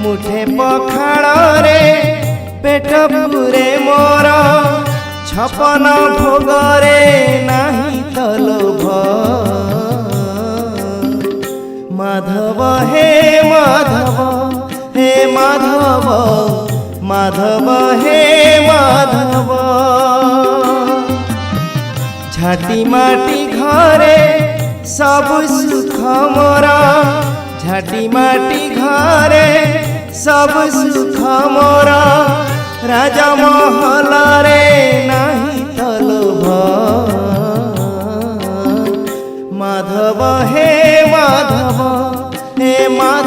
मुठे पखाड़ रे पेट पूरे मोर छपन भोग रे नाही तो लोभ। माधव हे माधव हे माधव माधव हे माधव। झाटी माटी घरे सब सुख मोरा झाटी माटी घरे सब सुख मोरा राजा महल रे नाही तो लोभ। माधव हे माधव हे माधव।